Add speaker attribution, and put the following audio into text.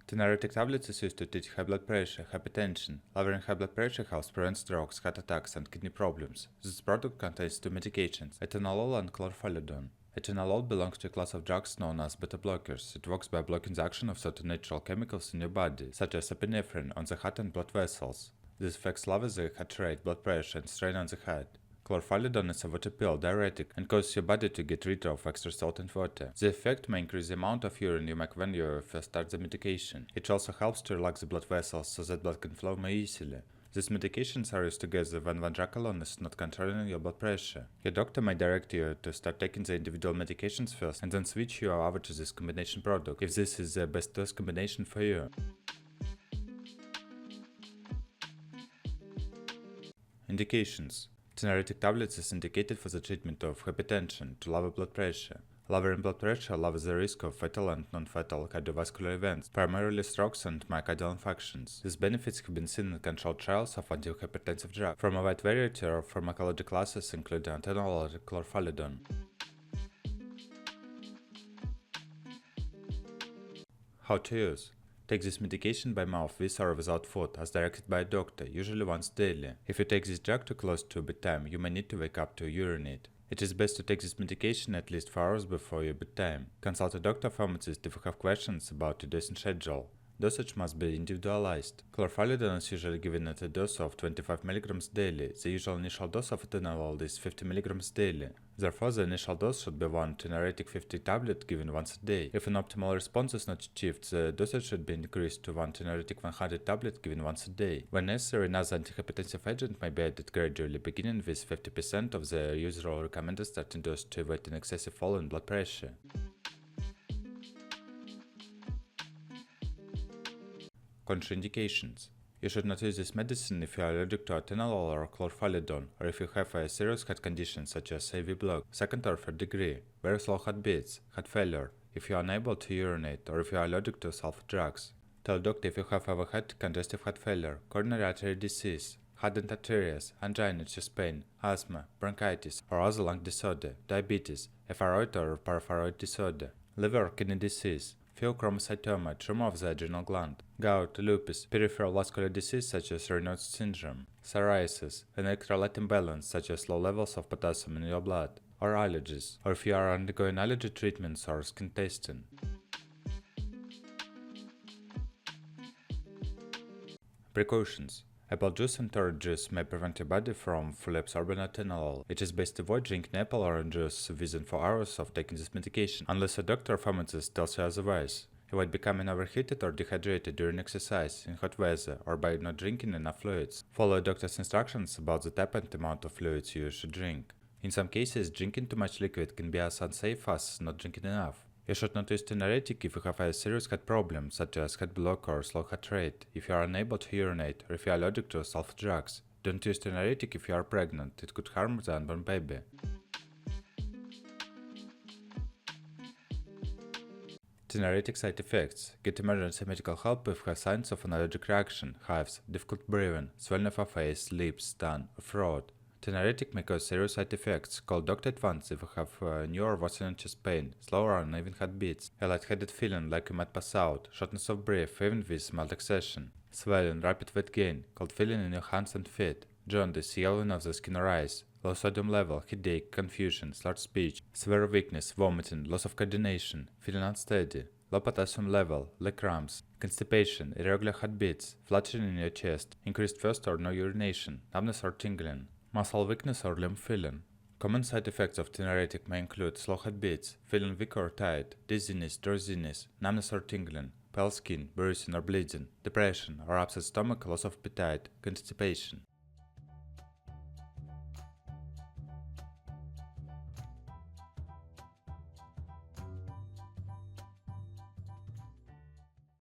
Speaker 1: Tenoretic tablets is used to treat high blood pressure, hypertension. Lowering high blood pressure helps prevent strokes, heart attacks, and kidney problems. This product contains two medications, atenolol and chlorphalidone. Atenolol belongs to a class of drugs known as beta blockers. It works by blocking the action of certain natural chemicals in your body, such as epinephrine, on the heart and blood vessels. This affects lower the heart rate, blood pressure, and strain on the heart. Chlorphalidone is a water pill, diuretic, and causes your body to get rid of extra salt and water. The effect may increase the amount of urine you make when you first start the medication. It also helps to relax the blood vessels so that blood can flow more easily. These medications are used together when one drug alone is not controlling your blood pressure. Your doctor may direct you to start taking the individual medications first and then switch you over to this combination product, if this is the best dose combination for you. Indications. Tenoretic tablets is indicated for the treatment of hypertension, to lower blood pressure. Lowering blood pressure lowers the risk of fatal and non-fatal cardiovascular events, primarily strokes and myocardial infarctions. These benefits have been seen in controlled trials of antihypertensive drugs from a wide variety of pharmacology classes, including atenolol and chlorphalidone. How to use. Take this medication by mouth with or without food, as directed by a doctor, usually once daily. If you take this drug too close to bedtime, you may need to wake up to urinate. It is best to take this medication at least 4 hours before your bedtime. Consult a doctor or pharmacist if you have questions about your dosing schedule. Dosage must be individualized. Chlorphalidone is usually given at a dose of 25 mg daily. The usual initial dose of atenolol is 50 mg daily. Therefore, the initial dose should be one Tenoretic 50 tablet given once a day. If an optimal response is not achieved, the dosage should be increased to one Tenoretic 100 tablet given once a day. When necessary, another antihypertensive agent may be added gradually, beginning with 50% of the usual recommended starting dose to avoid an excessive fall in blood pressure. Contraindications. You should not use this medicine if you are allergic to atenolol or chlorphalidone, or if you have a serious heart condition such as AV block, second or third degree, very slow heartbeats, heart failure, if you are unable to urinate, or if you are allergic to sulfur drugs. Tell a doctor if you have ever had congestive heart failure, coronary artery disease, hardened arteries, angina, chest pain, asthma, bronchitis, or other lung disorder, diabetes, a thyroid or parathyroid disorder, liver or kidney disease, pheochromocytoma, tumor of the adrenal gland, gout, lupus, peripheral vascular disease such as Raynaud's syndrome, psoriasis, an electrolyte imbalance such as low levels of potassium in your blood, or allergies, or if you are undergoing allergy treatments or skin testing. Precautions. Apple juice and orange juice may prevent your body from fully absorbing atenolol. It is best to avoid drinking apple or orange juice within 4 hours of taking this medication, unless a doctor or pharmacist tells you otherwise. Avoid becoming overheated or dehydrated during exercise, in hot weather, or by not drinking enough fluids. Follow a doctor's instructions about the type and amount of fluids you should drink. In some cases, drinking too much liquid can be as unsafe as not drinking enough. You should not use Tenoretic if you have a serious heart problem, such as heart block or slow heart rate, if you are unable to urinate, or if you are allergic to sulfur drugs. Don't use Tenoretic if you are pregnant, it could harm the unborn baby. Tenoretic side effects. Get emergency medical help if you have signs of an allergic reaction, hives, difficult breathing, swelling of a face, lips, tongue, or throat. Tenoretic may cause serious side effects. Call doctor at once if you have new or worsening chest pain, slow or uneven heartbeats, a lightheaded feeling like you might pass out, shortness of breath even with mild exertion, swelling, rapid weight gain, cold feeling in your hands and feet, jaundice, yellowing of the skin or eyes, low sodium level, headache, confusion, slurred speech, severe weakness, vomiting, loss of coordination, feeling unsteady, low potassium level, leg cramps, constipation, irregular heartbeats, fluttering in your chest, increased thirst or no urination, numbness or tingling, muscle weakness or limb feeling. Common side effects of Tenoretic may include slow heartbeats, feeling weak or tired, dizziness, drowsiness, numbness or tingling, pale skin, bruising or bleeding, depression or upset stomach, loss of appetite, constipation.